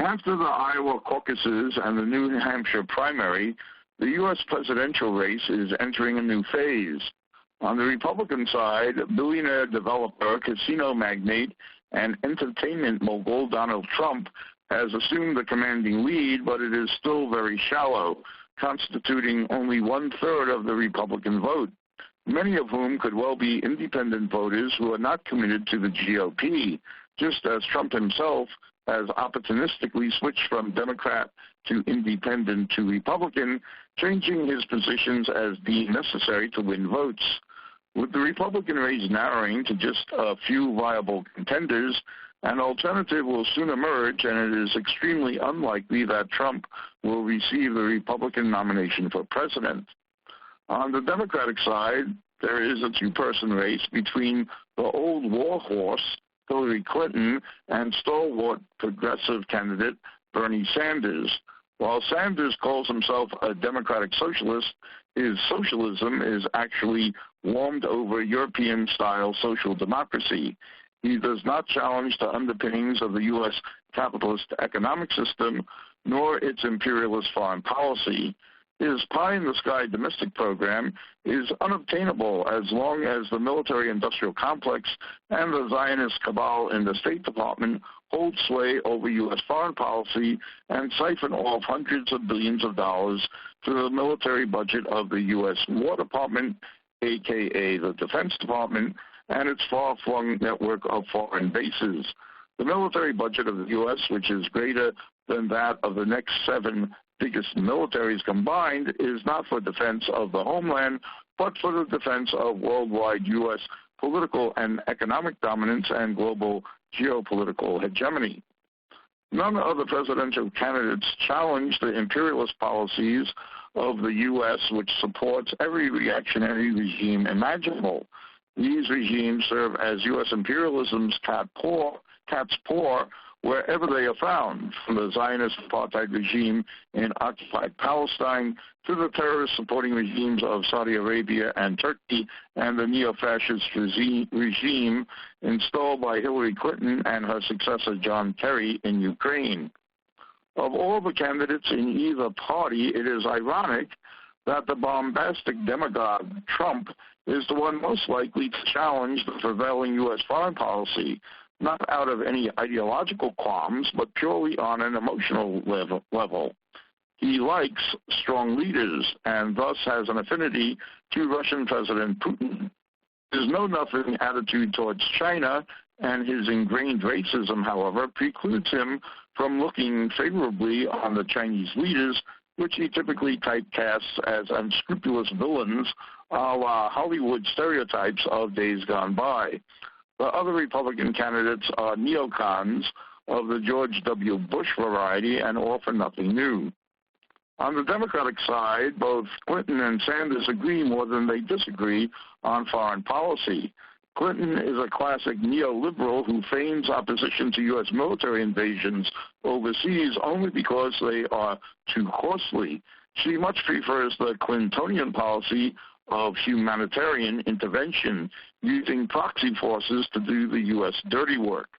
After the Iowa caucuses and the New Hampshire primary, the U.S. presidential race is entering a new phase. On the Republican side, billionaire developer, casino magnate, and entertainment mogul Donald Trump has assumed the commanding lead, but it is still very shallow, constituting only 1/3 of the Republican vote, many of whom could well be independent voters who are not committed to the GOP, just as Trump himself has opportunistically switched from Democrat to independent to Republican, changing his positions as deemed necessary to win votes. With the Republican race narrowing to just a few viable contenders, an alternative will soon emerge, and it is extremely unlikely that Trump will receive the Republican nomination for president. On the Democratic side, there is a two-person race between the old warhorse, Hillary Clinton, and stalwart progressive candidate Bernie Sanders. While Sanders calls himself a democratic socialist, his socialism is actually warmed over European-style social democracy. He does not challenge the underpinnings of the U.S. capitalist economic system, nor its imperialist foreign policy. His pie-in-the-sky domestic program is unobtainable as long as the military-industrial complex and the Zionist cabal in the State Department hold sway over U.S. foreign policy and siphon off hundreds of billions of dollars to the military budget of the U.S. War Department, a.k.a. the Defense Department, and its far-flung network of foreign bases. The military budget of the U.S., which is greater than that of the next 7 biggest militaries combined, is not for defense of the homeland, but for the defense of worldwide U.S. political and economic dominance and global geopolitical hegemony. None of the presidential candidates challenge the imperialist policies of the U.S., which supports every reactionary regime imaginable. These regimes serve as U.S. imperialism's cat's paw wherever they are found, from the Zionist apartheid regime in occupied Palestine to the terrorist-supporting regimes of Saudi Arabia and Turkey and the neo-fascist regime installed by Hillary Clinton and her successor John Kerry in Ukraine. Of all the candidates in either party, it is ironic that the bombastic demagogue Trump is the one most likely to challenge the prevailing U.S. foreign policy, not out of any ideological qualms, but purely on an emotional level. He likes strong leaders and thus has an affinity to Russian President Putin. His know-nothing attitude towards China and his ingrained racism, however, precludes him from looking favorably on the Chinese leaders, which he typically typecasts as unscrupulous villains a la Hollywood stereotypes of days gone by. The other Republican candidates are neocons of the George W. Bush variety and offer nothing new. On the Democratic side, both Clinton and Sanders agree more than they disagree on foreign policy. Clinton is a classic neoliberal who feigns opposition to U.S. military invasions overseas only because they are too costly. She much prefers the Clintonian policy of humanitarian intervention, using proxy forces to do the U.S. dirty work.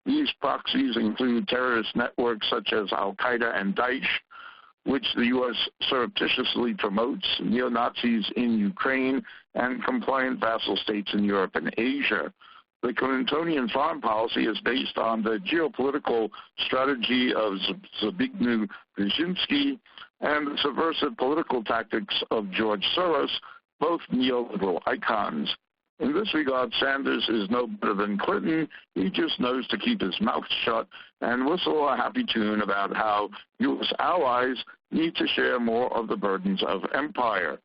These proxies include terrorist networks such as Al-Qaeda and Daesh, which the U.S. surreptitiously promotes, neo-Nazis in Ukraine, and compliant vassal states in Europe and Asia. The Clintonian foreign policy is based on the geopolitical strategy of Zbigniew Brzezinski and the subversive political tactics of George Soros, both neoliberal icons. In this regard, Sanders is no better than Clinton. He just knows to keep his mouth shut and whistle a happy tune about how U.S. allies need to share more of the burdens of empire.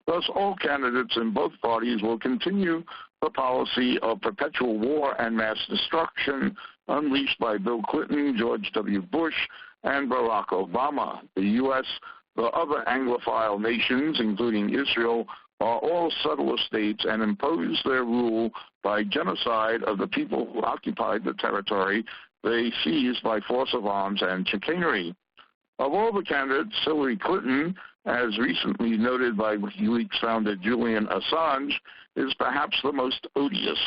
Thus, all candidates in both parties will continue the policy of perpetual war and mass destruction unleashed by Bill Clinton, George W. Bush, and Barack Obama. The U.S., the other Anglophile nations, including Israel, are all settler states and impose their rule by genocide of the people who occupied the territory they seized by force of arms and chicanery. Of all the candidates, Hillary Clinton, as recently noted by WikiLeaks founder Julian Assange, is perhaps the most odious.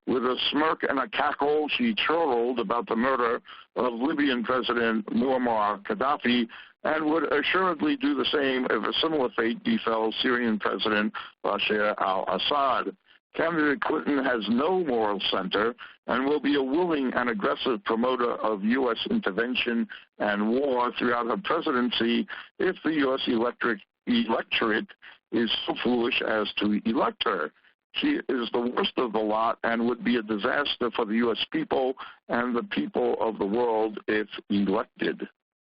With a smirk and a cackle, she chortled about the murder of Libyan President Muammar Gaddafi and would assuredly do the same if a similar fate befell Syrian President Bashar al-Assad. Candidate Clinton has no moral center and will be a willing and aggressive promoter of U.S. intervention and war throughout her presidency if the U.S. electorate is so foolish as to elect her. She is the worst of the lot and would be a disaster for the U.S. people and the people of the world if elected.